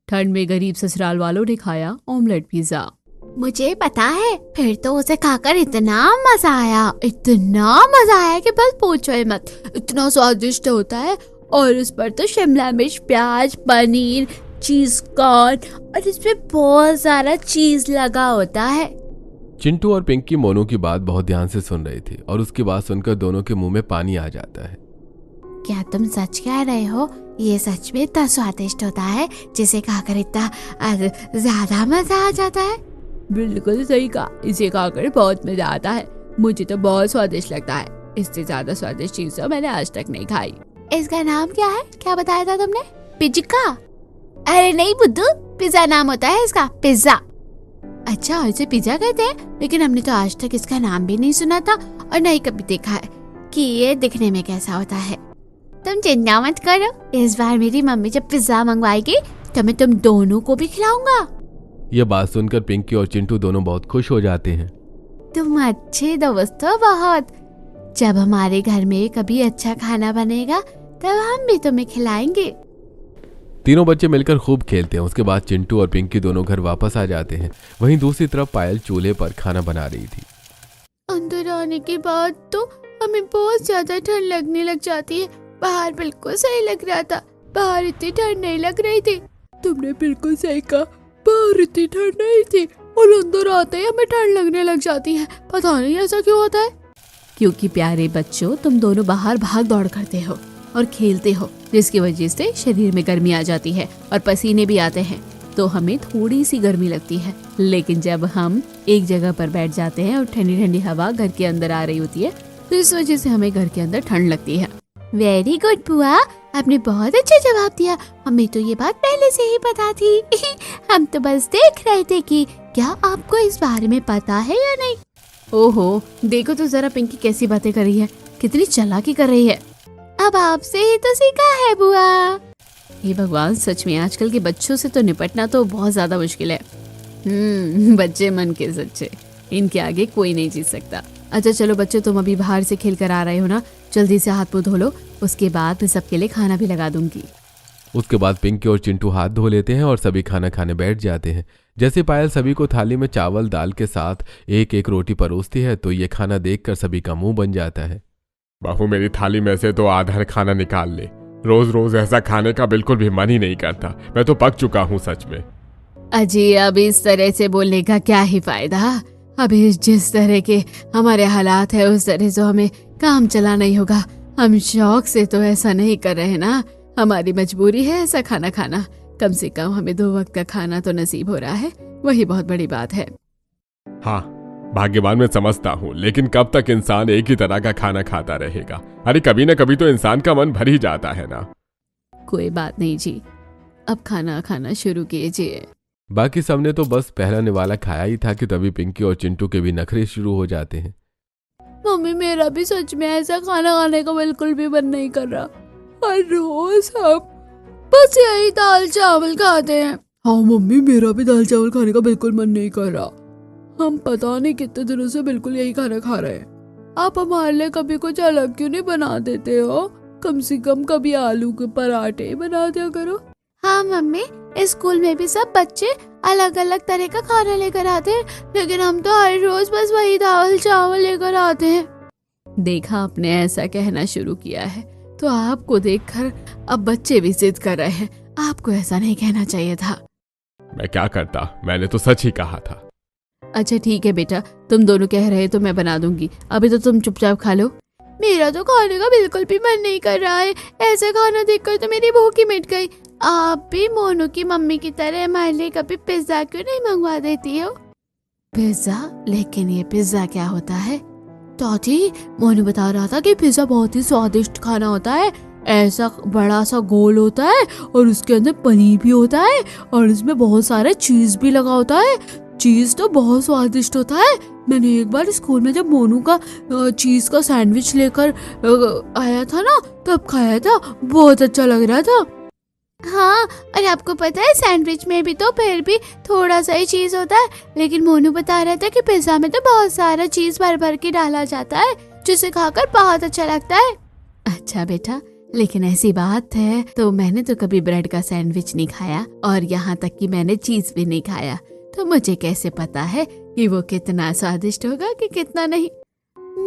ठंड में गरीब ससुराल वालों ने खाया ऑमलेट पिज्जा। मुझे पता है, फिर तो उसे खाकर इतना मजा आया कि बस पूछो ही मत। इतना स्वादिष्ट होता है, और उस पर तो शिमला मिर्च, प्याज, पनीर, चीज कॉर्न और इसमें बहुत सारा चीज लगा होता है। चिंटू और पिंकी मोनू की बात बहुत ध्यान से सुन रही थी और उसकी बात सुनकर दोनों के मुंह में पानी आ जाता है। क्या तुम सच कह रहे हो? ये सच में इतना स्वादिष्ट होता है जिसे खाकर इतना ज्यादा मजा आ जाता है? बिल्कुल सही कहा, इसे खाकर बहुत मजा आता है। मुझे तो बहुत स्वादिष्ट लगता है। इससे ज्यादा स्वादिष्ट चीज तो मैंने आज तक नहीं खाई। इसका नाम क्या है? क्या बताया था तुमने? पिज्जा? अरे नहीं बुद्धू, पिज्जा नाम होता है इसका, पिज्जा। अच्छा, इसे पिज्जा कहते हैं, लेकिन हमने तो आज तक इसका नाम भी नहीं सुना था और नहीं कभी देखा है कि ये दिखने में कैसा होता है। तुम चिंता मत करो, इस बार मेरी मम्मी जब पिज्जा मंगवाएगी तो मैं तुम दोनों को भी खिलाऊंगा। ये बात सुनकर पिंकी और चिंटू दोनों बहुत खुश हो जाते हैं। तुम अच्छे दोस्त हो बहुत। जब हमारे घर में कभी अच्छा खाना बनेगा तब हम भी तुम्हें खिलाएंगे। तीनों बच्चे मिलकर खूब खेलते हैं। उसके बाद चिंटू और पिंकी दोनों घर वापस आ जाते हैं। वहीं दूसरी तरफ पायल चूल्हे पर खाना बना रही थी। अंदर आने के बाद तो हमें बहुत ज्यादा ठंड लगने लग जाती है। बाहर बिल्कुल सही लग रहा था, बाहर इतनी ठंड नहीं लग रही थी। तुमने बिल्कुल सही कहा, बाहर इतनी ठंड नहीं थी और अंदर आते ही हमें ठंड लगने लग जाती है। पता नहीं ऐसा क्यों होता है। क्योंकि प्यारे बच्चों, तुम दोनों बाहर भाग दौड़ करते हो और खेलते हो, जिसकी वजह से शरीर में गर्मी आ जाती है और पसीने भी आते हैं, तो हमें थोड़ी सी गर्मी लगती है। लेकिन जब हम एक जगह पर बैठ जाते हैं और ठंडी ठंडी हवा घर के अंदर आ रही होती है, तो इस वजह से हमें घर के अंदर ठंड लगती है। वेरी गुड बुआ, आपने बहुत अच्छा जवाब दिया। हमें तो ये बात पहले से ही पता थी। हम तो बस देख रहे थे कि क्या आपको इस बारे में पता है या नहीं। ओहो, देखो तो जरा पिंकी कैसी बातें कर रही है, कितनी चालाकी कर रही है। अब आपसे ही तो सीखा है बुआ। हे भगवान, सच में आजकल के बच्चों से तो निपटना तो बहुत ज्यादा मुश्किल है। बच्चे मन के सच्चे, इनके आगे कोई नहीं जीत सकता। अच्छा चलो बच्चों, तुम अभी बाहर से खेल कर आ रहे हो ना, जल्दी से हाथ मुंह धो लो, उसके बाद मैं सबके लिए खाना भी लगा दूंगी। उसके बाद पिंकी और चिंटू हाथ धो लेते हैं और सभी खाना खाने बैठ जाते हैं। जैसे पायल सभी को थाली में चावल दाल के साथ एक एक रोटी परोसती है, तो ये खाना देखकर सभी का मुंह बन जाता है। बहू, मेरी थाली में से तो आधा खाना निकाल ले। रोज रोज ऐसा खाने का बिल्कुल भी मन ही नहीं करता। मैं तो पक चुका हूँ सच में। अजी, अब इस तरह से बोलने का क्या ही फायदा। अभी जिस तरह के हमारे हालात है उस तरह से हमें काम चलाना ही होगा। हम शौक से तो ऐसा नहीं कर रहे ना, हमारी मजबूरी है ऐसा खाना खाना। कम से कम हमें 2 वक्त का खाना तो नसीब हो रहा है, वही बहुत बड़ी बात है। हाँ, भाग्यवान मैं समझता हूँ, लेकिन कब तक इंसान एक ही तरह का खाना खाता रहेगा? अरे कभी न कभी तो इंसान का मन भर ही जाता है ना। कोई बात नहीं जी, अब खाना खाना शुरू कीजिए। बाकी सबने तो बस पहला निवाला खाया ही था कि तभी पिंकी और चिंटू के भी नखरे शुरू हो जाते हैं। मम्मी, मेरा भी सच में ऐसा खाना खाने का बिल्कुल भी मन नहीं कर रहा। हर रोज हम बस यही दाल चावल खाते हैं। हाँ मम्मी, मेरा भी दाल चावल खाने का बिल्कुल मन नहीं कर रहा। हम पता नहीं कितने दिनों से बिल्कुल यही खाना खा रहे हैं। आप हमारे लिए कभी कुछ अलग क्यों नहीं बना देते हो? कम से कम कभी आलू के पराठे बना दिया करो। हाँ मम्मी, स्कूल में भी सब बच्चे अलग अलग तरह का खाना लेकर आते हैं, लेकिन हम तो हर रोज बस वही दाल चावल लेकर आते हैं। देखा, आपने ऐसा कहना शुरू किया है तो आपको देखकर अब बच्चे भी जिद कर रहे हैं। आपको ऐसा नहीं कहना चाहिए था। मैं क्या करता, मैंने तो सच ही कहा था। अच्छा ठीक है बेटा, तुम दोनों कह रहे तो मैं बना दूंगी, अभी तो तुम चुपचाप खा लो। मेरा तो खाने का बिल्कुल भी मन नहीं कर रहा है। ऐसा खाना देखकर तो मेरी भूख ही मिट गई। आप भी मोनू की मम्मी की तरह हमारे लिए कभी पिज्जा क्यों नहीं मंगवा देती हो? पिज्जा? लेकिन ये पिज्जा क्या होता है? दादी, मोनू बता रहा था कि पिज्जा बहुत ही स्वादिष्ट खाना होता है। ऐसा बड़ा सा गोल होता है और उसके अंदर पनीर भी होता है और इसमें बहुत सारा चीज भी लगा होता है। चीज तो बहुत स्वादिष्ट होता है। मैंने एक बार स्कूल में जब मोनू का चीज का सैंडविच लेकर आया था ना, तब खाया था, बहुत अच्छा लग रहा था। हाँ, और आपको पता है सैंडविच में भी तो फिर भी थोड़ा सा ही चीज होता है, लेकिन मोनू बता रहा था कि पिज्जा में तो बहुत सारा चीज भर भर के डाला जाता है, जिसे खाकर बहुत अच्छा लगता है। अच्छा बेटा, लेकिन ऐसी बात है तो मैंने तो कभी ब्रेड का सैंडविच नहीं खाया, और यहाँ तक कि मैंने चीज भी नहीं खाया, तो मुझे कैसे पता है कि वो कितना स्वादिष्ट होगा कि कितना नहीं।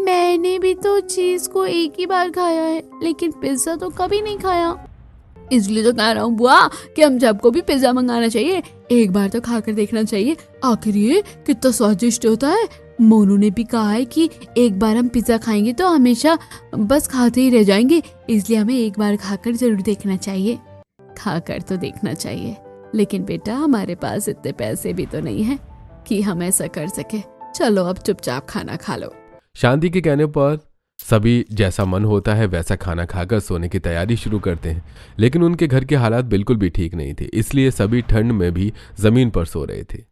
मैंने भी तो चीज को एक ही बार खाया है, लेकिन पिज्जा तो कभी नहीं खाया। इसलिए तो कह रहा हूँ बुआ कि हम सबको भी पिज्जा मंगाना चाहिए, एक बार तो खाकर देखना चाहिए आखिर ये कितना स्वादिष्ट होता है। मोनू ने भी कहा है कि एक बार हम पिज्जा खाएंगे तो हमेशा बस खाते ही रह जाएंगे, इसलिए हमें एक बार खाकर जरूर देखना चाहिए। खाकर तो देखना चाहिए, लेकिन बेटा हमारे पास इतने पैसे भी तो नहीं है कि हम ऐसा कर सके। चलो अब चुपचाप खाना खा लो। शांति के कहने पर सभी जैसा मन होता है वैसा खाना खाकर सोने की तैयारी शुरू करते हैं, लेकिन उनके घर के हालात बिल्कुल भी ठीक नहीं थे, इसलिए सभी ठंड में भी जमीन पर सो रहे थे।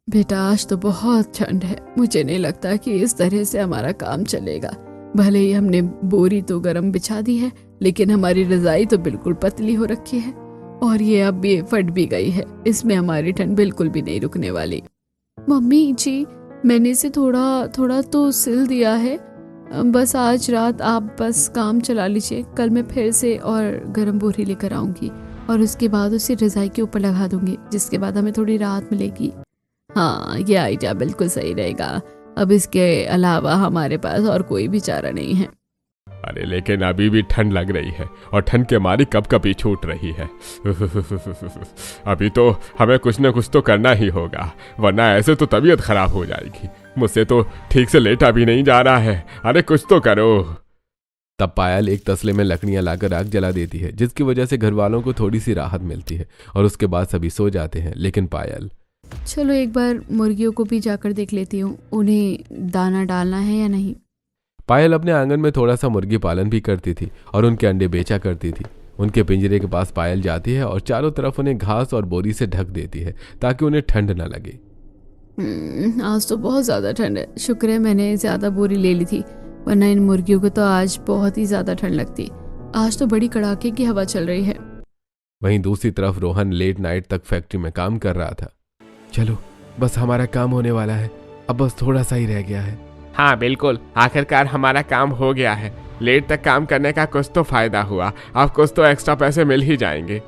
बेटा आज तो बहुत ठंड है, मुझे नहीं लगता कि इस तरह से हमारा काम चलेगा। भले ही हमने बोरी तो गर्म बिछा दी है, लेकिन हमारी रजाई तो बिल्कुल पतली हो रखी है, और ये अब भी फट भी गई है, इसमें हमारी ठंड बिल्कुल भी नहीं रुकने वाली। मम्मी जी मैंने इसे थोड़ा थोड़ा तो सिल दिया है, बस आज रात आप बस काम चला लीजिए, कल मैं फिर से और गर्म बोरी लेकर आऊंगी और उसके बाद उसे रजाई के ऊपर लगा दूंगी, जिसके बाद हमें थोड़ी राहत मिलेगी। हाँ ये आइडिया बिल्कुल सही रहेगा, अब इसके अलावा हमारे पास और कोई भी चारा नहीं है। अरे लेकिन अभी भी ठंड लग रही है और ठंड के मारी कपकपी छूट रही है। अभी तो हमें कुछ न कुछ तो करना ही होगा, वरना ऐसे तो तबीयत खराब हो जाएगी। मुझसे तो ठीक से लेटा भी नहीं जा रहा है, अरे कुछ तो करो। तब पायल एक तसले में लकड़ियां लाकर आग जला देती है, जिसकी वजह से घर वालों को थोड़ी सी राहत मिलती है और उसके बाद सभी सो जाते हैं। लेकिन पायल, चलो एक बार मुर्गियों को भी जाकर देख लेती हूँ, उन्हें दाना डालना है या नहीं। पायल अपने आंगन में थोड़ा सा मुर्गी पालन भी करती थी और उनके अंडे बेचा करती थी। उनके पिंजरे के पास पायल जाती है और चारों तरफ उन्हें घास और बोरी से ढक देती है ताकि उन्हें ठंड न लगे। आज तो बहुत ज़्यादा ठंड है, शुक्र है मैंने ज़्यादा बोरी ले ली थी, वरना इन मुर्गियों को तो आज बहुत ही ज़्यादा ठंड लगती। आज तो बड़ी कड़ाके की हवा चल रही है। वहीं दूसरी तरफ रोहन लेट नाइट तक फैक्ट्री में काम कर रहा था। चलो बस हमारा काम होने वाला है, अब बस थोड़ा सा ही रह गया है। हाँ बिल्कुल, आखिरकार हमारा काम हो गया है। लेट तक काम करने का कुछ तो फायदा हुआ, अब कुछ तो एक्स्ट्रा पैसे मिल ही जाएंगे।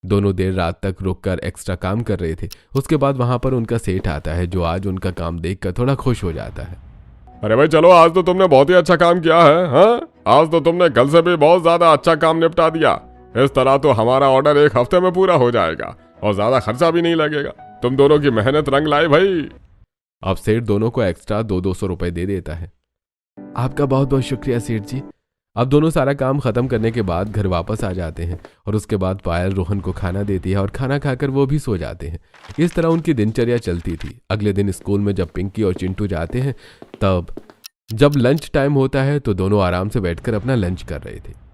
दोनों देर रात तक रुककर एक्स्ट्रा काम कर रहे थे। उसके बाद वहां पर उनका सेठ आता है, जो आज उनका काम देखकर थोड़ा खुश हो जाता है। अरे भाई चलो, आज तो तुमने बहुत ही अच्छा काम किया है। हाँ, आज तो तुमने कल से भी बहुत ज्यादा अच्छा काम निपटा दिया। इस तरह तो हमारा ऑर्डर एक हफ्ते में पूरा हो जाएगा और ज्यादा खर्चा भी नहीं लगेगा। तुम दोनों की मेहनत रंग लाई भाई। अब सेठ दोनों को एक्स्ट्रा 200 रुपए दे देता है। आपका बहुत बहुत शुक्रिया सेठ जी। अब दोनों सारा काम खत्म करने के बाद घर वापस आ जाते हैं और उसके बाद पायल रोहन को खाना देती है और खाना खाकर वो भी सो जाते हैं। इस तरह उनकी दिनचर्या चलती थी। अगले दिन स्कूल में जब पिंकी और चिंटू जाते हैं, तब जब लंच टाइम होता है तो दोनों आराम से बैठकर अपना लंच कर रहे थे।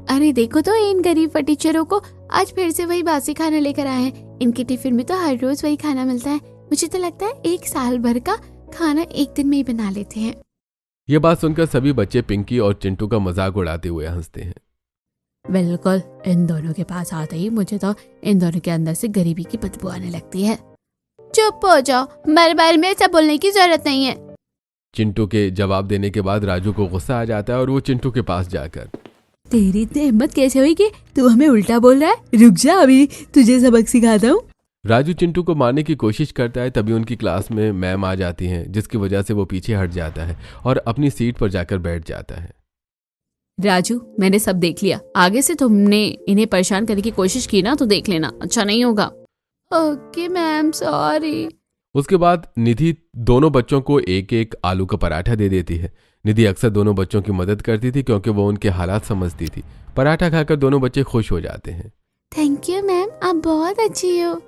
अरे देखो तो इन गरीब टीचरों को आज फिर से वही बासी खाना लेकर आए हैं। इनके टिफिन में तो हर रोज वही खाना मिलता है। मुझे तो लगता है एक साल भर का खाना एक दिन में ही बना लेते हैं। ये बात सुनकर सभी बच्चे पिंकी और चिंटू का मजाक उड़ाते हुए हंसते हैं। बिल्कुल, इन दोनों के पास आते ही मुझे तो इन दोनों के अंदर से गरीबी की बदबू आने लगती है। चुप हो जाओ, मेरे बारे में ऐसा बोलने की जरूरत नहीं है। चिंटू के जवाब देने के बाद राजू को गुस्सा आ जाता है और वो चिंटू के पास जाकर, तेरी इतनी हिम्मत कैसे हुई कि तू हमें उल्टा बोल रहा है? रुक जा, अभी तुझे सबक सिखाता हूँ। राजू चिंटू को मारने की कोशिश करता है। तभी उनकी क्लास में मैम आ जाती हैं, जिसकी वजह से वो पीछे हट जाता है और अपनी सीट पर जाकर बैठ जाता है। राजू, मैंने सब देख लिया, आगे से तुमने इन्हें परेशान करने की कोशिश की ना तो देख लेना, अच्छा नहीं होगा। Okay ma'am, sorry. उसके बाद निधि दोनों बच्चों को एक एक आलू का पराठा दे देती है। निधि अक्सर दोनों बच्चों की मदद करती थी क्योंकि वो उनके हालात समझती थी। पराठा खाकर दोनों बच्चे खुश हो जाते हैं। थैंक यू मैम, आप बहुत अच्छी हो।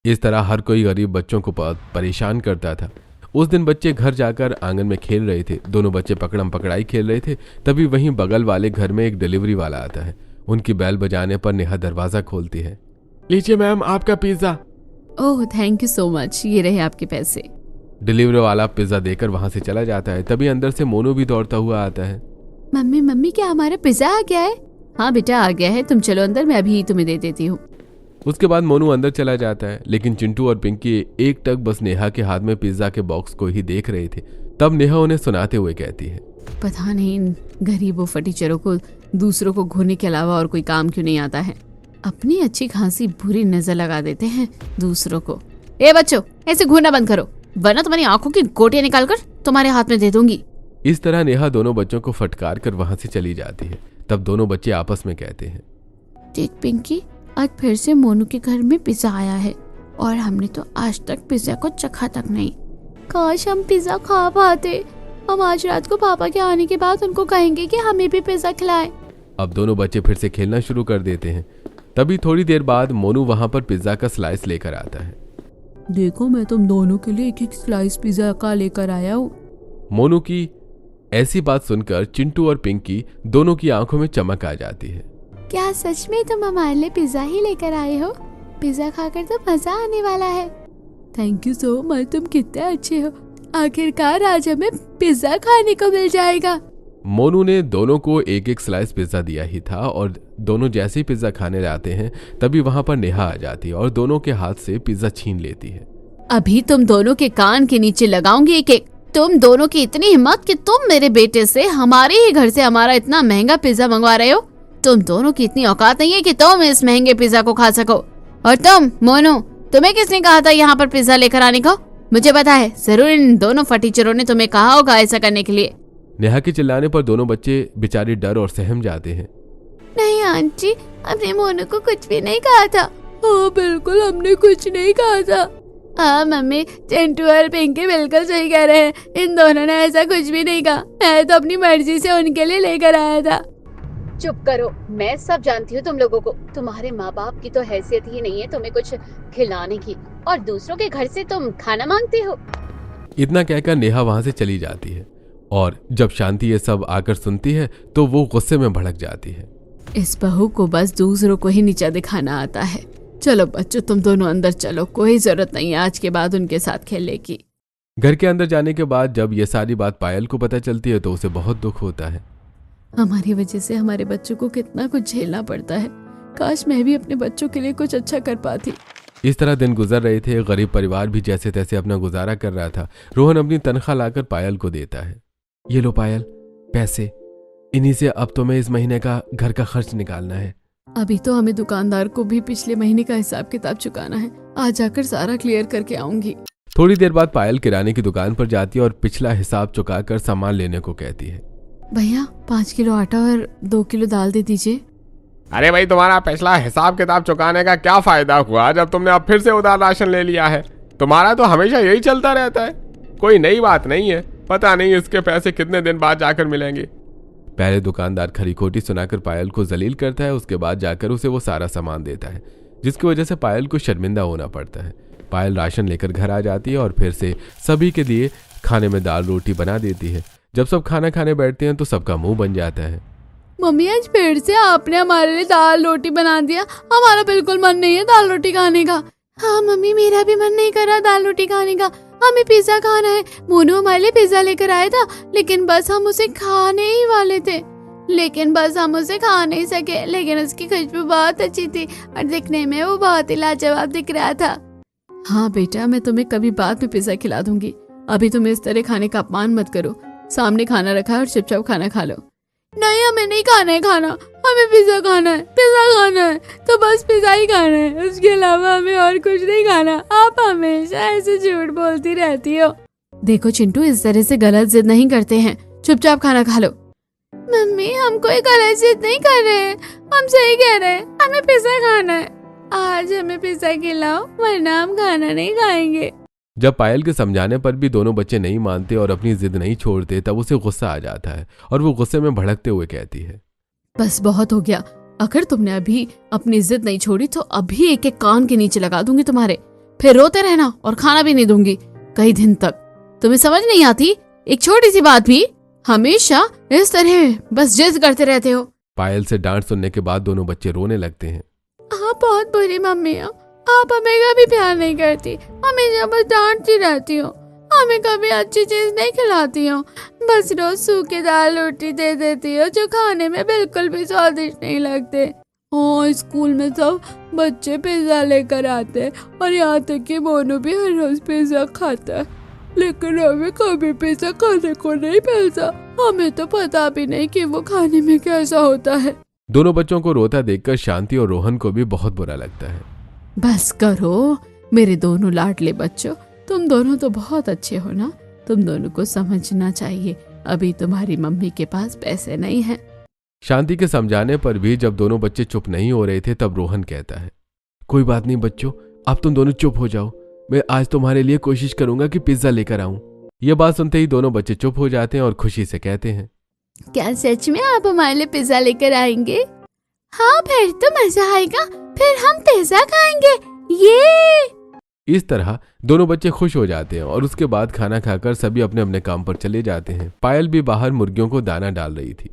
इस तरह हर कोई गरीब बच्चों को परेशान करता था। उस दिन बच्चे घर जाकर आंगन में खेल रहे थे। दोनों बच्चे पकड़म पकड़ाई खेल रहे थे। तभी वहीं बगल वाले घर में एक डिलीवरी वाला आता है। उनकी बैल बजाने पर नेहा दरवाजा खोलती है। लीजिए मैम आपका pizza. Oh thank you so much, ये रहे आपके पैसे। डिलीवरी वाला पिज्जा देकर वहां से चला जाता है। तभी अंदर से मोनू भी दौड़ता हुआ आता है। मम्मी मम्मी, क्या हमारा पिज्जा आ गया है? हाँ बेटा आ गया है, तुम चलो अंदर, मैं अभी तुम्हें दे देती हूँ। उसके बाद मोनू अंदर चला जाता है, लेकिन चिंटू और पिंकी एक टक बस नेहा के हाथ में पिज्जा के बॉक्स को ही देख रहे थे। तब नेहा उन्हें सुनाते हुए कहती है, पता नहीं इन गरीबों फटीचरों को दूसरों को घूरने के अलावा और कोई काम क्यों नहीं आता है। अपनी अच्छी खासी बुरी नजर लगा देते हैं दूसरों को। ए बच्चों, ऐसे घूरना बंद करो वरना तुम्हारी आंखों की गोटियां निकालकर तुम्हारे हाथ में दे दूंगी। इस तरह नेहा दोनों बच्चों को फटकार कर वहां से चली जाती है। तब दोनों बच्चे आपस में कहते हैं, देख पिंकी, आज फिर से मोनू के घर में पिज्जा आया है और हमने तो आज तक पिज्जा को चखा तक नहीं। काश हम पिज्जा खा पाते। हम आज रात को पापा के आने के बाद उनको कहेंगे कि हमें भी पिज्जा खिलाएं। अब दोनों बच्चे फिर से खेलना शुरू कर देते हैं। तभी थोड़ी देर बाद मोनू वहां पर पिज्जा का स्लाइस लेकर आता है। देखो, मैं तुम दोनों के लिए एक स्लाइस पिज्जा का लेकर आया हूँ। मोनू की ऐसी बात सुनकर चिंटू और पिंकी दोनों की आंखों में चमक आ जाती है। क्या सच में तुम हमारे लिए पिज्जा ही लेकर आए हो? पिज्जा खाकर तो मजा आने वाला है। थैंक यू सो मच, तुम कितने अच्छे हो। आखिरकार आज हमें पिज्जा खाने को मिल जाएगा। मोनू ने दोनों को एक एक स्लाइस पिज्जा दिया ही था और दोनों जैसे ही पिज्जा खाने जाते हैं तभी वहां पर नेहा आ जाती है और दोनों के हाथ से पिज्जा छीन लेती है। अभी तुम दोनों के कान के नीचे लगाऊंगी एक एक। तुम दोनों की इतनी हिम्मत कि तुम मेरे बेटे से हमारे ही घर से हमारा इतना महंगा पिज्जा मंगवा रहे हो। तुम दोनों की इतनी औकात नहीं है कि तुम इस महंगे पिज्जा को खा सको। और तुम मोनू, तुम्हें किसने कहा था यहाँ पर पिज्जा लेकर आने को? मुझे पता है, जरूर इन दोनों फटीचरों ने तुम्हें कहा होगा ऐसा करने के लिए। नेहा के चिल्लाने पर दोनों बच्चे बेचारे डर और सहम जाते हैं। नहीं आंटी, हमने मोनू को कुछ भी नहीं कहा था। हाँ बिल्कुल, हमने कुछ नहीं कहा था। हाँ मम्मी, चिंटू और पिंकी बिल्कुल सही कह रहे हैं। इन दोनों ने ऐसा कुछ भी नहीं कहा। मैं तो अपनी मर्जी से उनके लिए लेकर आया था। चुप करो, मैं सब जानती हूँ तुम लोगों को। तुम्हारे माँ बाप की तो हैसियत ही नहीं है तुम्हें कुछ खिलाने की, और दूसरों के घर से तुम खाना मांगते हो। इतना कहकर नेहा वहां से चली जाती है और जब शांति ये सब आकर सुनती है तो वो गुस्से में भड़क जाती है। इस बहू को बस दूसरों को ही नीचा दिखाना आता है। चलो बच्चों, तुम दोनों अंदर चलो, कोई जरूरत नहीं है आज के बाद उनके साथ खेलने की। घर के अंदर जाने के बाद जब ये सारी बात पायल को पता चलती है तो उसे बहुत दुख होता है। हमारी वजह से हमारे बच्चों को कितना कुछ झेलना पड़ता है। काश मैं भी अपने बच्चों के लिए कुछ अच्छा कर पाती। इस तरह दिन गुजर रहे थे। गरीब परिवार भी जैसे तैसे अपना गुजारा कर रहा था। रोहन अपनी तनख्वाह लाकर पायल को देता है। ये लो पायल, पैसे, इन्हीं से अब तुम्हें इस महीने का घर का खर्च निकालना है। अभी तो हमें दुकानदार को भी पिछले महीने का हिसाब किताब चुकाना है। आज जाकर सारा क्लियर करके आऊंगी। थोड़ी देर बाद पायल किराने की दुकान पर जाती है और पिछला हिसाब चुकाकर सामान लेने को कहती है। भैया 5 किलो आटा और 2 किलो दाल दे दीजिए। अरे भाई, तुम्हारा पिछला हिसाब किताब चुकाने का क्या फायदा हुआ जब तुमने अब फिर से उधार राशन ले लिया है? तुम्हारा तो हमेशा यही चलता रहता है। कोई नई बात नहीं है। पता नहीं इसके पैसे कितने दिन बाद जाकर मिलेंगे। पहले दुकानदार खरी खोटी सुनाकर पायल को जलील करता है, उसके बाद जाकर उसे वो सारा सामान देता है, जिसकी वजह से पायल को शर्मिंदा होना पड़ता है। पायल राशन लेकर घर आ जाती है और फिर से सभी के लिए खाने में दाल रोटी बना देती है। जब सब खाना खाने बैठते हैं तो सबका मुंह बन जाता है। मम्मी, आज फिर से आपने हमारे लिए दाल रोटी बना दिया। हमारा बिल्कुल मन नहीं है दाल रोटी खाने का। हाँ मम्मी, मेरा भी मन नहीं कर रहा दाल रोटी खाने का। हमें पिज्जा खाना है। मोनू हमारे लिए पिज्जा लेकर आया था, लेकिन बस हम उसे खाने ही वाले थे। लेकिन बस हम उसे खा नहीं सके। लेकिन उसकी खुशबू बहुत अच्छी थी और दिखने में वो बहुत ही लाजवाब दिख रहा था। हाँ बेटा, मैं तुम्हें कभी बाद में पिज्जा खिला दूंगी। अभी तुम इस तरह खाने का अपमान मत करो। सामने खाना रखा है और चुपचाप खाना खा लो। नहीं, हमें नहीं खाना है खाना। हमें पिज्जा खाना है। पिज्जा खाना है तो बस पिज्जा ही खाना है, उसके अलावा हमें और कुछ नहीं खाना। आप हमेशा ऐसे झूठ बोलती रहती हो। देखो चिंटू, इस तरह से गलत जिद नहीं करते हैं। चुपचाप खाना खा लो। मम्मी, हम कोई गलत जिद नहीं कर रहे हैं। हम सही कह रहे हैं। हमें पिज्जा खाना है। आज हमें पिज्जा खिलाओ वरना हम खाना नहीं खाएंगे। जब पायल के समझाने पर भी दोनों बच्चे नहीं मानते और अपनी जिद नहीं छोड़ते तब उसे गुस्सा आ जाता है और वो गुस्से में भड़कते हुए कहती है, बस बहुत हो गया। अगर तुमने अभी अपनी जिद नहीं छोड़ी तो अभी एक एक कान के नीचे लगा दूंगी तुम्हारे। फिर रोते रहना और खाना भी नहीं दूंगी कई दिन तक। तुम्हें समझ नहीं आती एक छोटी सी बात भी? हमेशा इस तरह बस जिद करते रहते हो। पायल से डांट सुनने के बाद दोनों बच्चे रोने लगते हैं। हाँ, बहुत बुरी मम्मी हो। आप हमें कभी प्यार नहीं करती। हमेशा बस डांटती रहती हो। हमें कभी अच्छी चीज नहीं खिलाती हो। बस रोज सूखी दाल रोटी दे देती हो जो खाने में बिल्कुल भी स्वादिष्ट नहीं लगते। हाँ, स्कूल में सब बच्चे पिज्जा लेकर आते हैं और यहाँ तक कि मोनू भी हर रोज पिज्जा खाता है, लेकिन हमें कभी पिज्जा खाने को नहीं मिलता। हमें तो पता भी नहीं कि वो खाने में कैसा होता है। दोनों बच्चों को रोता देखकर शांति और रोहन को भी बहुत बुरा लगता है। बस करो मेरे दोनों लाडले बच्चों, तुम दोनों तो बहुत अच्छे हो ना। तुम दोनों को समझना चाहिए, अभी तुम्हारी मम्मी के पास पैसे नहीं हैं। शांति के समझाने पर भी जब दोनों बच्चे चुप नहीं हो रहे थे तब रोहन कहता है, कोई बात नहीं बच्चों, अब तुम दोनों चुप हो जाओ। मैं आज तुम्हारे लिए कोशिश करूंगा कि पिज्जा लेकर आऊं। यह बात सुनते ही दोनों बच्चे चुप हो जाते हैं और खुशी से कहते हैं, क्या सच में आप हमारे लिए पिज्जा लेकर आएंगे? हाँ, फिर तो मजा आएगा, फिर हम पिज्जा खाएंगे। ये इस तरह दोनों बच्चे खुश हो जाते हैं और उसके बाद खाना खाकर सभी अपने अपने काम पर चले जाते हैं। पायल भी बाहर मुर्गियों को दाना डाल रही थी।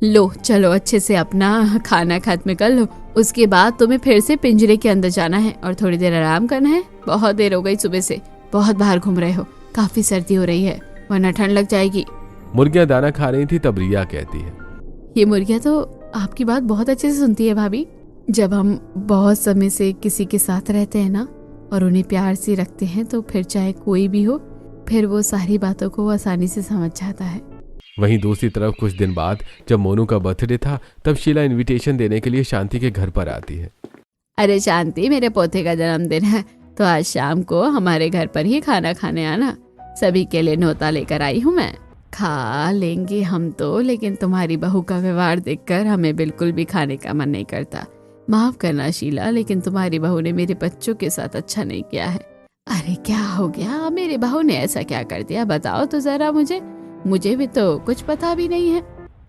लो चलो अच्छे से अपना खाना खत्म कर लो, उसके बाद तुम्हें फिर से पिंजरे के अंदर जाना है और थोड़ी देर आराम करना है। बहुत देर हो गई सुबह से, बहुत बाहर घूम रहे हो, काफी सर्दी हो रही है वरना ठंड लग जाएगी। मुर्गियां दाना खा रही थी तब रिया कहती है, ये मुर्गियां तो आपकी बात बहुत अच्छे से सुनती है भाभी। जब हम बहुत समय से किसी के साथ रहते हैं ना और उन्हें प्यार से रखते हैं तो फिर चाहे कोई भी हो, फिर वो सारी बातों को आसानी से समझ जाता है। वहीं दूसरी तरफ कुछ दिन बाद जब मोनू का बर्थडे था तब शीला इनविटेशन देने के लिए शांति के घर पर आती है। अरे शांति, मेरे पोते का जन्मदिन है तो आज शाम को हमारे घर पर ही खाना खाने आना। सभी के लिए न्योता लेकर आई हूँ मैं। खा लेंगे हम तो, लेकिन तुम्हारी बहू का व्यवहार देखकर हमें बिल्कुल भी खाने का मन नहीं करता। माफ करना शीला, लेकिन तुम्हारी बहू ने मेरे बच्चों के साथ अच्छा नहीं किया है। अरे क्या हो गया, मेरी बहू ने ऐसा क्या कर दिया, बताओ तो जरा मुझे भी तो कुछ पता भी नहीं है।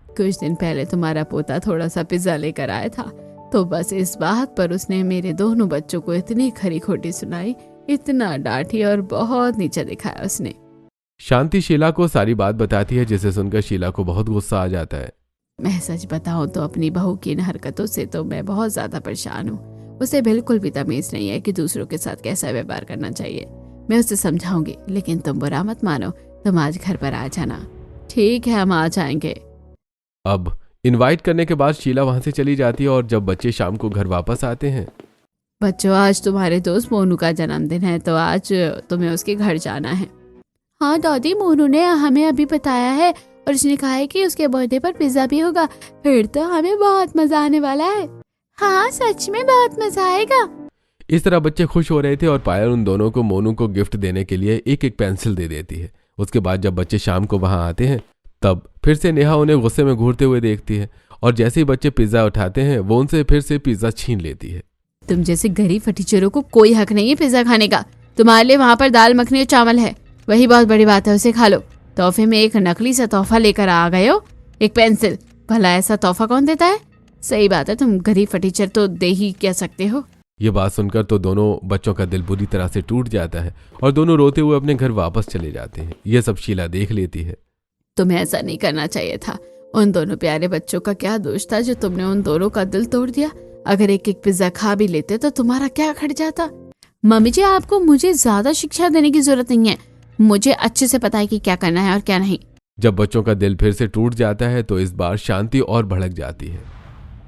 कुछ दिन पहले तुम्हारा पोता थोड़ा सा पिज्जा लेकर आया था तो बस इस बात पर उसने मेरे दोनों बच्चों को इतनी खरी खोटी सुनाई, इतना डांटी और बहुत नीचा दिखाया उसने। शांति शीला को सारी बात बताती है जिसे सुनकर शीला को बहुत गुस्सा आ जाता है। मैं सच बताऊं तो अपनी बहू की इन हरकतों से तो मैं बहुत ज्यादा परेशान हूँ। उसे बिल्कुल भी तमीज नहीं है कि दूसरों के साथ कैसा व्यवहार करना चाहिए। मैं उसे समझाऊंगी, लेकिन तुम बुरा मत मानो, तुम आज घर पर आ जाना। ठीक है, हम आ जाएंगे। अब इनवाइट करने के बाद शीला वहां से चली जाती है और जब बच्चे शाम को घर वापस आते हैं, बच्चों आज तुम्हारे दोस्त मोनू का जन्मदिन है तो आज तुम्हें उसके घर जाना है। हाँ दादी, मोनू ने हमें अभी बताया है और उसने कहा है कि उसके बर्थडे पर पिज्जा भी होगा। फिर तो हमें बहुत मजा आने वाला है। हाँ सच में बहुत मजा आएगा। इस तरह बच्चे खुश हो रहे थे और पायल उन दोनों को मोनू को गिफ्ट देने के लिए एक एक पेंसिल दे देती है। उसके बाद जब बच्चे शाम को वहां आते हैं तब फिर से नेहा उन्हें गुस्से में घूरते हुए देखती है और जैसे ही बच्चे पिज्जा उठाते हैं वो उनसे फिर से पिज्जा छीन लेती है। तुम जैसे गरीब फटीचरों को कोई हक नहीं है पिज्जा खाने का। तुम्हारे लिए वहाँ पर दाल मखनी और चावल है, वही बहुत बड़ी बात है, उसे खा लो। तोहफे में एक नकली सा तोहफा लेकर आ गए हो, एक पेंसिल। भला ऐसा तोहफा कौन देता है? सही बात है, तुम गरीब फटीचर तो दे ही क्या सकते हो। ये बात सुनकर तो दोनों बच्चों का दिल बुरी तरह से टूट जाता है और दोनों रोते हुए अपने घर वापस चले जाते हैं। यह सब शीला देख लेती है। तुम्हें ऐसा नहीं करना चाहिए था। उन दोनों प्यारे बच्चों का क्या दोष था जो तुमने उन दोनों का दिल तोड़ दिया। अगर एक एक पिज्जा खा भी लेते तो तुम्हारा क्या खट जाता। मम्मी जी, आपको मुझे ज्यादा शिक्षा देने की जरूरत नहीं है। मुझे अच्छे से पता है कि क्या करना है और क्या नहीं। जब बच्चों का दिल फिर से टूट जाता है तो इस बार शांति और भड़क जाती है।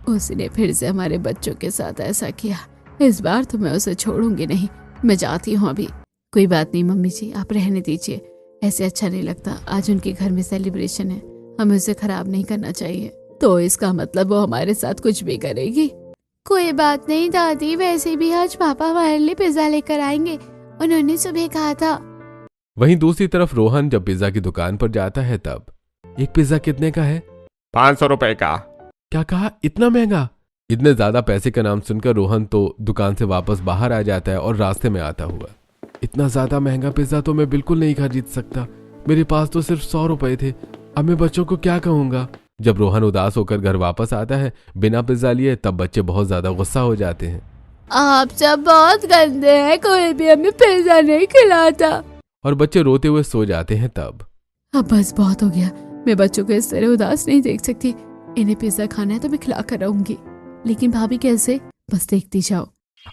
उसने फिर से हमारे बच्चों के साथ ऐसा किया, इस बार तो मैं उसे छोड़ूंगी नहीं। मैं जाती हूँ अभी। कोई बात नहीं मम्मी जी, आप रहने दीजिए, ऐसे अच्छा नहीं लगता। आज उनके घर में सेलिब्रेशन है, हमें उसे खराब नहीं करना चाहिए। तो इसका मतलब वो हमारे साथ कुछ भी करेगी। कोई बात नहीं दादी, वैसे भी आज पापा हमारे लिए पिज्जा लेकर आएंगे, उन्होंने सुबह कहा था। वहीं दूसरी तरफ रोहन जब पिज्जा की दुकान पर जाता है तब एक पिज्जा कितने का है? 500 रुपए का। क्या कहा, इतना महंगा? इतने ज्यादा पैसे का नाम सुनकर रोहन तो दुकान से वापस बाहर आ जाता है और रास्ते में आता हुआ, इतना ज्यादा महंगा पिज्जा तो मैं बिल्कुल नहीं खरीद सकता। मेरे पास तो सिर्फ 100 रुपए थे। अब मैं बच्चों को क्या कहूंगा? जब रोहन उदास होकर घर वापस आता है बिना पिज्जा लिए तब बच्चे बहुत ज्यादा गुस्सा हो जाते हैं। आप सब बहुत गंदे हैं, कोई भी हमें पिज्जा नहीं खिलाता। और बच्चे रोते हुए सो जाते हैं। तब अब बस बहुत हो गया, मैं बच्चों को इस तरह उदास नहीं देख सकती। इन्हें पिज्जा खाना है तो मैं खिला कर रहूंगी, लेकिन भाभी कैसे, बस देखती जाओ।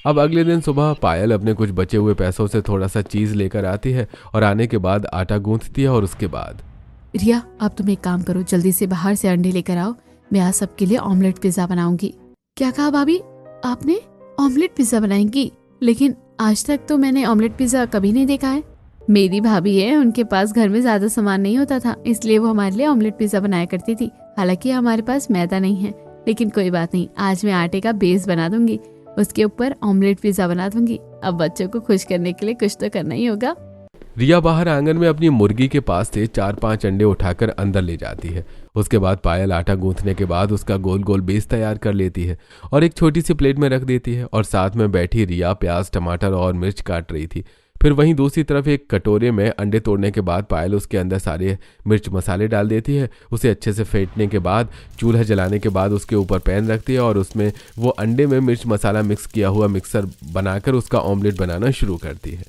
अब अगले दिन सुबह पायल अपने कुछ बचे हुए पैसों से थोड़ा सा चीज लेकर आती है और आने के बाद आटा गूंथती है और उसके बाद रिया, अब तुम एक काम करो, जल्दी से बाहर से अंडे लेकर आओ, मैं आज सबके लिए ऑमलेट पिज्जा बनाऊंगी। क्या कहा भाभी, आपने ऑमलेट पिज्जा बनाएंगी? लेकिन आज तक तो मैंने ऑमलेट पिज्जा कभी नहीं देखा है। मेरी भाभी है, उनके पास घर में ज्यादा सामान नहीं होता था, इसलिए वो हमारे लिए ऑमलेट पिज्जा बनाया करती थी। हालांकि हमारे पास मैदा नहीं है, लेकिन कोई बात नहीं, आज मैं आटे का बेस बना दूंगी, उसके ऊपर ऑमलेट पिज्जा बना दूंगी। अब बच्चों को खुश करने के लिए कुछ तो करना ही होगा। रिया बाहर आंगन में अपनी मुर्गी के पास से 4-5 अंडे उठाकर अंदर ले जाती है। उसके बाद पायल आटा गूंथने के बाद उसका गोल गोल बेस तैयार कर लेती है और एक छोटी सी प्लेट में रख देती है। और साथ में बैठी रिया प्याज, टमाटर और मिर्च काट रही थी। फिर वहीं दूसरी तरफ एक कटोरे में अंडे तोड़ने के बाद पायल उसके अंदर सारे मिर्च मसाले डाल देती है। उसे अच्छे से फेंटने के बाद चूल्हा जलाने के बाद उसके ऊपर पैन रखती है और उसमें वो अंडे में मिर्च मसाला मिक्स किया हुआ मिक्सर बनाकर उसका ऑमलेट बनाना शुरू करती है।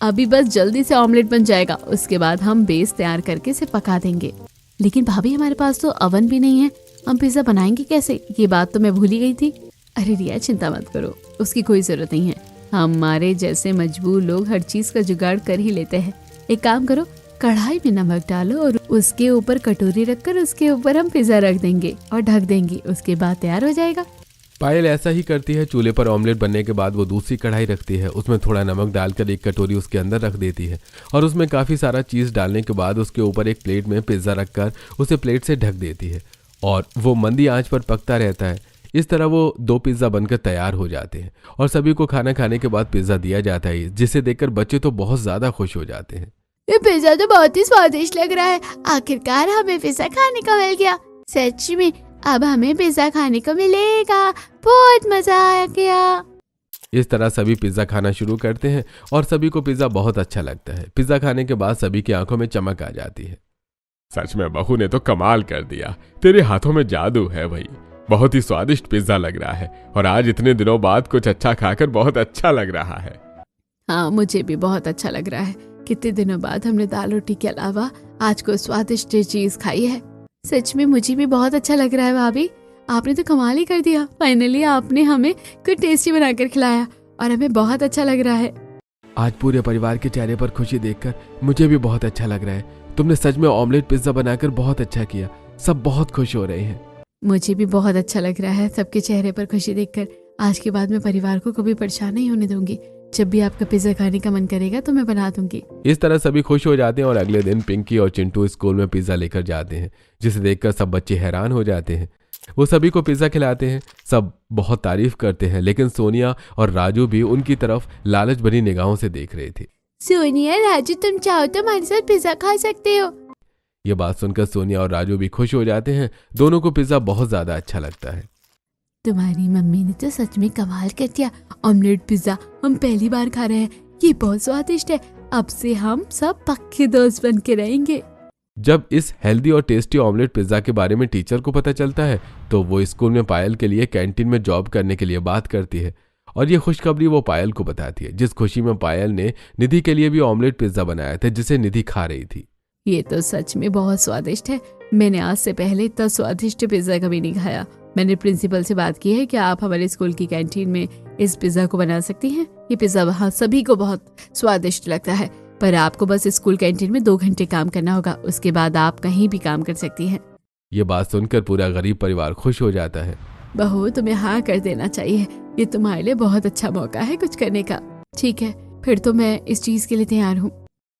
अभी बस जल्दी से ऑमलेट बन जाएगा, उसके बाद हम बेस तैयार करके इसे पका देंगे। लेकिन भाभी हमारे पास तो अवन भी नहीं है, हम पिज्जा बनाएंगे कैसे? ये बात तो मैं भूल ही गई थी। अरे रिया चिंता मत करो, उसकी कोई जरूरत नहीं है। हमारे जैसे मजबूर लोग हर चीज का जुगाड़ कर ही लेते हैं। एक काम करो, कढ़ाई में नमक डालो और उसके ऊपर कटोरी रखकर उसके ऊपर हम पिज्जा रख देंगे और ढक देंगे, उसके बाद तैयार हो जाएगा। पायल ऐसा ही करती है। चूल्हे पर ऑमलेट बनने के बाद वो दूसरी कढ़ाई रखती है, उसमें थोड़ा नमक डालकर एक कटोरी उसके अंदर रख देती है और उसमें काफ़ी सारा चीज़ डालने के बाद उसके ऊपर एक प्लेट में पिज्ज़ा रखकर उसे प्लेट से ढक देती है और वो मंदी आंच पर पकता रहता है। इस तरह वो 2 पिज्ज़ा बनकर तैयार हो जाते हैं और सभी को खाना खाने के बाद पिज्ज़ा दिया जाता है, जिसे देखकर बच्चे तो बहुत ज़्यादा खुश हो जाते हैं। ये पिज्जा तो बहुत ही स्वादिष्ट लग रहा है, आखिरकार हमें पिज्जा खाने को मिल गया। सच में अब हमें पिज्जा खाने को मिलेगा, बहुत मजा आ गया। इस तरह सभी पिज्ज़ा खाना शुरू करते हैं और सभी को पिज्ज़ा बहुत अच्छा लगता है। पिज्ज़ा खाने के बाद सभी की आंखों में चमक आ जाती है। सच में बहू ने तो कमाल कर दिया, तेरे हाथों में जादू है भाई। बहुत ही स्वादिष्ट पिज्जा लग रहा है और आज इतने दिनों बाद कुछ अच्छा खाकर बहुत अच्छा लग रहा है। हाँ, मुझे भी बहुत अच्छा लग रहा है। कितने दिनों बाद हमने दाल रोटी के अलावा आज को स्वादिष्ट चीज खाई है। सच में मुझे भी बहुत अच्छा लग रहा है भाभी, आपने तो कमाल ही कर दिया। फाइनली आपने हमें कुछ टेस्टी बनाकर खिलाया और हमें बहुत अच्छा लग रहा है। आज पूरे परिवार के चेहरे पर खुशी देखकर मुझे भी बहुत अच्छा लग रहा है। तुमने सच में ऑमलेट पिज्जा बनाकर बहुत अच्छा किया, सब बहुत खुश हो रहे हैं। मुझे भी बहुत अच्छा लग रहा है सबके चेहरे पर खुशी देखकर। आज के बाद मैं परिवार को कभी परेशान नहीं होने दूंगी। जब भी आपका पिज्जा खाने का मन करेगा तो मैं बना दूंगी। इस तरह सभी खुश हो जाते हैं और अगले दिन पिंकी और चिंटू स्कूल में पिज्जा लेकर जाते हैं, जिसे देखकर सब बच्चे हैरान हो जाते हैं। वो सभी को पिज्जा खिलाते हैं, सब बहुत तारीफ करते हैं, लेकिन सोनिया और राजू भी उनकी तरफ लालच भरी निगाहों से देख रहे थे। सोनिया, राजू, तुम चाहो तो हमारे साथ पिज्जा खा सकते हो। ये बात सुनकर सोनिया और राजू भी खुश हो जाते हैं। दोनों को पिज्जा बहुत ज्यादा अच्छा लगता है। तुम्हारी मम्मी ने तो सच में कमाल कर दिया। ऑमलेट पिज्जा हम पहली बार खा रहे हैं, ये बहुत स्वादिष्ट है। अब से हम सब पक्के दोस्त बन के रहेंगे। जब इस हेल्दी और टेस्टी ऑमलेट पिज्जा के बारे में टीचर को पता चलता है तो वो स्कूल में पायल के लिए कैंटीन में जॉब करने के लिए बात करती है और ये खुशखबरी वो पायल को बताती है, जिस खुशी में पायल ने निधि के लिए भी ऑमलेट पिज्जा बनाया था, जिसे निधि खा रही थी। ये तो सच में बहुत स्वादिष्ट है। मैंने आज से पहले इतना स्वादिष्ट पिज्जा कभी नहीं खाया। मैंने प्रिंसिपल से बात की है कि आप हमारे स्कूल की कैंटीन में इस पिज्जा को बना सकती हैं। ये पिज्जा वहाँ सभी को बहुत स्वादिष्ट लगता है, पर आपको बस स्कूल कैंटीन में 2 घंटे काम करना होगा, उसके बाद आप कहीं भी काम कर सकती हैं। ये बात सुनकर पूरा गरीब परिवार खुश हो जाता है। बहू, तुम्हें हाँ कर देना चाहिए, ये तुम्हारे लिए बहुत अच्छा मौका है कुछ करने का। ठीक है, फिर तो मैं इस चीज के लिए तैयार हूँ।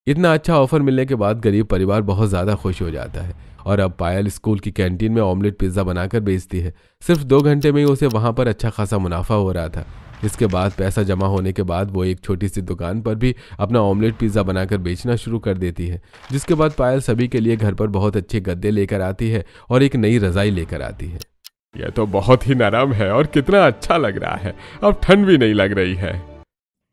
इतना अच्छा ऑफर मिलने के बाद गरीब परिवार बहुत ज्यादा खुश हो जाता है और अब पायल स्कूल की कैंटीन में ऑमलेट पिज्जा बनाकर बेचती है। सिर्फ 2 घंटे में ही उसे वहां पर अच्छा खासा मुनाफा हो रहा था। इसके बाद पैसा जमा होने के बाद वो एक छोटी सी दुकान पर भी अपना ऑमलेट पिज्जा बनाकर बेचना शुरू कर देती है, जिसके बाद पायल सभी के लिए घर पर बहुत अच्छे गद्दे लेकर आती है और एक नई रजाई लेकर आती है। यह तो बहुत ही नरम है और कितना अच्छा लग रहा है, अब ठंड भी नहीं लग रही है।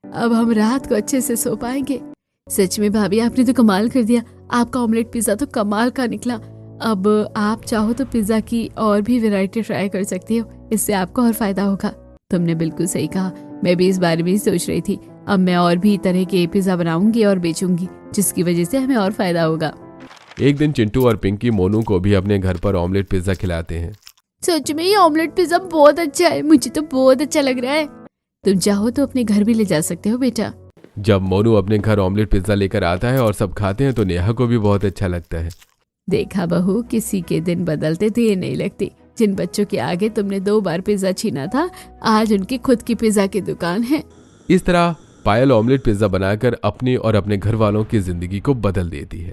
अब हम रात को अच्छे से सो पाएंगे। सच में भाभी, आपने तो कमाल कर दिया। आपका ऑमलेट पिज्जा तो कमाल का निकला। अब आप चाहो तो पिज्जा की और भी वैरायटी ट्राई कर सकती हो, इससे आपको और फायदा होगा। तुमने बिल्कुल सही कहा, मैं भी इस बारे में सोच रही थी। अब मैं और भी तरह के पिज्जा बनाऊंगी और बेचूंगी, जिसकी वजह से हमें और फायदा होगा। एक दिन चिंटू और पिंकी मोनू को भी अपने घर पर ऑमलेट पिज्जा खिलाते हैं। सच में ये ऑमलेट पिज्जा बहुत अच्छा है, मुझे तो बहुत अच्छा लग रहा है। तुम चाहो तो अपने घर भी ले जा सकते हो बेटा। जब मोनू अपने घर ऑमलेट पिज्जा लेकर आता है और सब खाते हैं तो नेहा को भी बहुत अच्छा लगता है। देखा बहू, किसी के दिन बदलते थे ये नहीं लगती। जिन बच्चों के आगे तुमने 2 बार पिज्जा छीना था, आज उनकी खुद की पिज्जा की दुकान है। इस तरह पायल ऑमलेट पिज्जा बनाकर अपनी और अपने घर वालों की जिंदगी को बदल देती है।